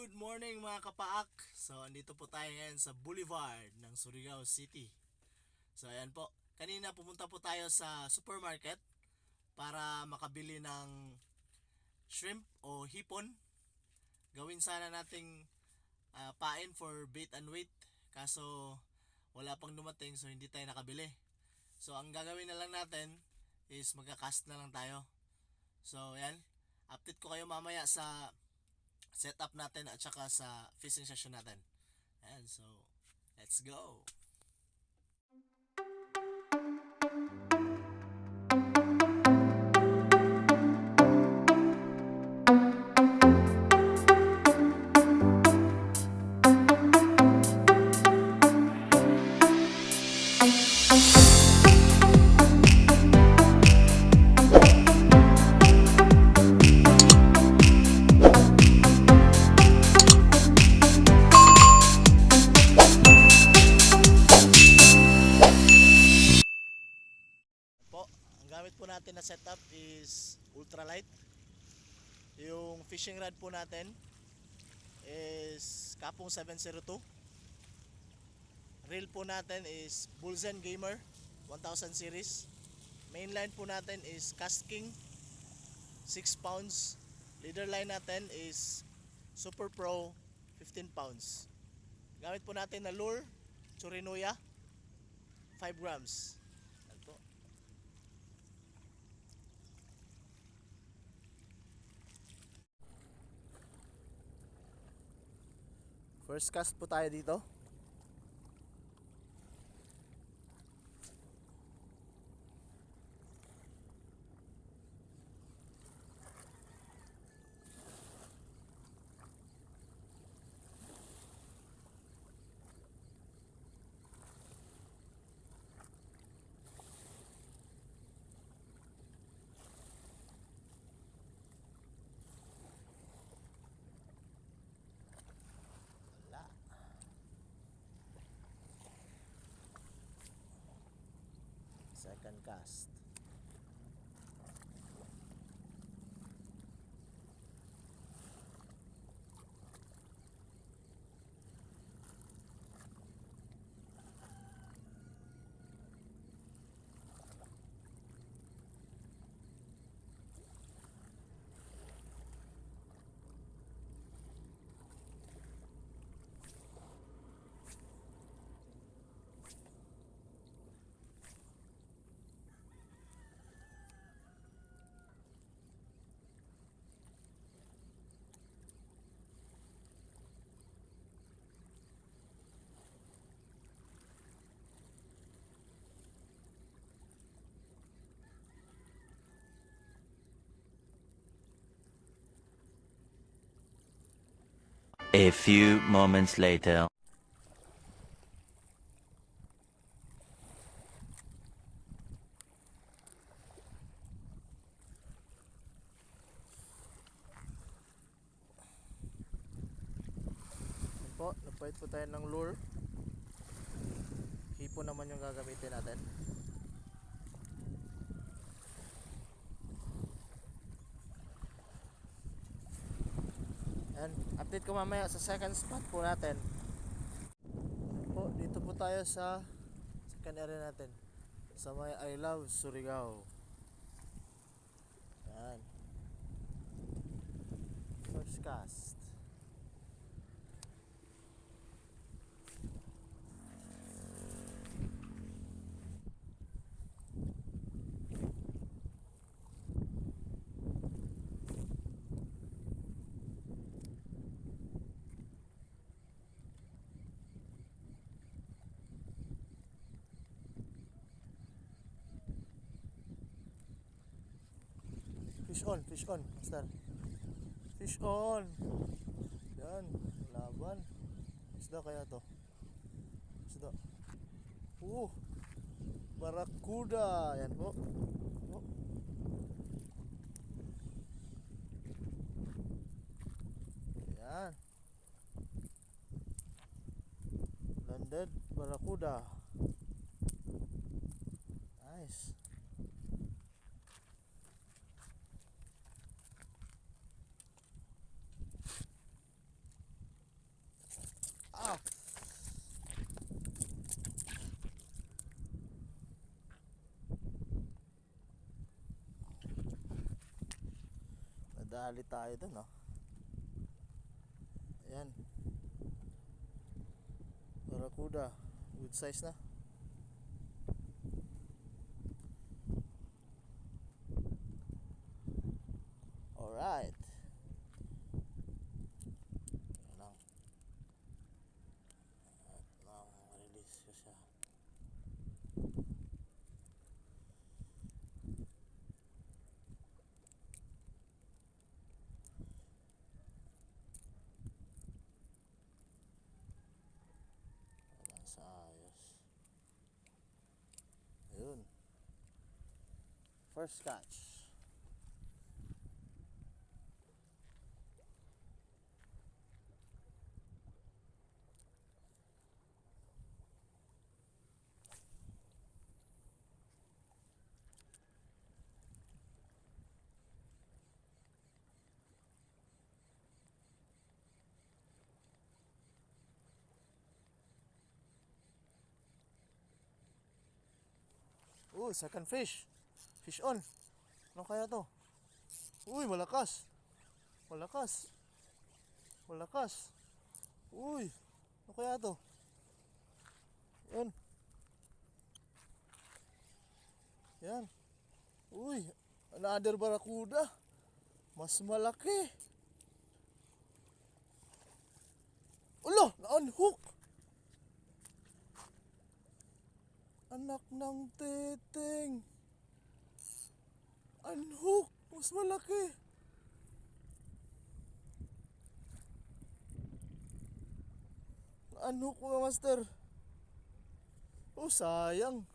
Good morning mga kapaak. So andito po tayo ngayon sa Boulevard ng Surigao City. So ayan po, kanina pumunta po tayo sa supermarket para makabili ng shrimp o hipon. Gawin sana nating pain for bait and weight. Kaso wala pang dumating so hindi tayo nakabili. So ang gagawin na lang natin is magka-cast na lang tayo. So ayan, update ko kayo mamaya sa setup natin at saka sa fishing session natin. And so, let's go! Gamit po natin na setup is ultralight. Yung fishing rod po natin is Capung 702. Reel po natin is Bullzen Gamer 1000 series. Mainline po natin is Kastking 6 pounds. Leader line natin is SuperPro 15 pounds. Gamit po natin na lure Tsurinoya 5 grams. First cast po tayo dito. Second cast. A few moments later. Nagpahit po tayo ng lure. Hipon naman yung gagamitin natin. And update ko mamaya sa second spot po natin. Dito po tayo sa second area natin, sa may I Love Surigao. Yan. First cast. Fish on, master. Fish on. Yan, laban. Isda kaya to? Isda. Baracuda. Yan po. Yan. Landed Baracuda. Nice. Sali tayo dun, oh. Ayan. Baracuda. Good size na. Alright. Ayan lang. At lang, release ko siya. Walang sa ayos. Ayun. First catch. Second fish. Fish on. Ano kaya to? Malakas. Malakas. Malakas. Ano kaya to? Yan. Yan. Another baracuda. Mas malaki. Na-unhook. Anak ng teteng. Unhook. Mas malaki. Na-unhook mga master. Sayang.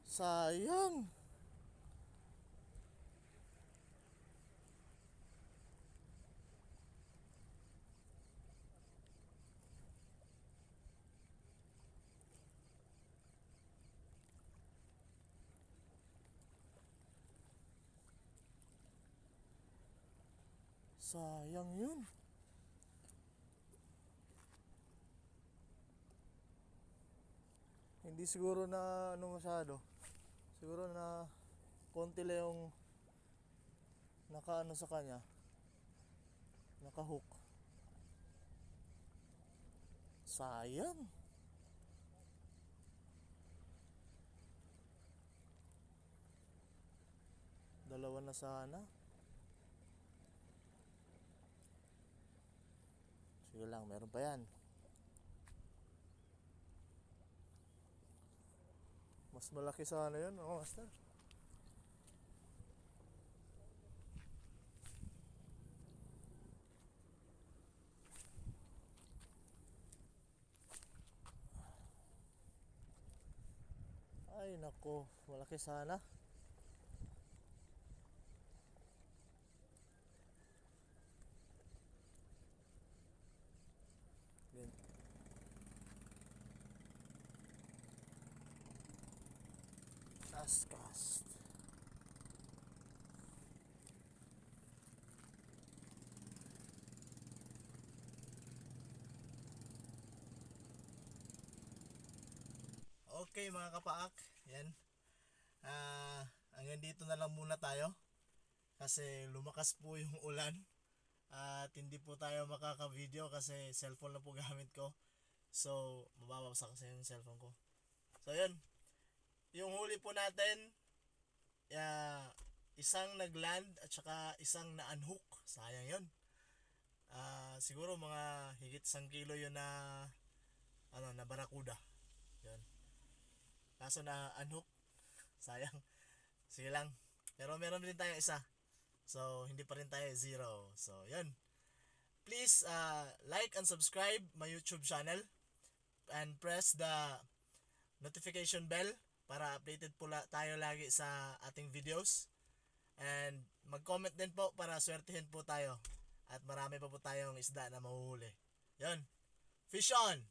Sayang. Sayang yun. Hindi siguro na masyado. Siguro na konti lang yung nakaano sa kanya. Nakahook. Sayang. Dalawa na sana. Sige lang, meron pa yan. Mas malaki sana yun, master. Ay nako, malaki sana. Cast. Okay mga kapaak, yan. Hanggang dito na lang muna tayo kasi lumakas po yung ulan at hindi po tayo makaka-video kasi cellphone lang po gamit ko. So mababasa kasi yung cellphone ko. So yun, yung huli po natin, isang nagland at saka isang na-unhook. Sayang yun. Siguro mga higit 1 kilo yun na na baracuda. Yun. Kaso na unhook. Sayang. Sige lang. Pero meron din tayo isa. So hindi pa rin tayo zero. So yun. Please like and subscribe my YouTube channel and press the notification bell para updated po tayo lagi sa ating videos. And mag-comment din po para swertihin po tayo. At marami pa po tayong isda na mahuhuli. Yun. Fish on!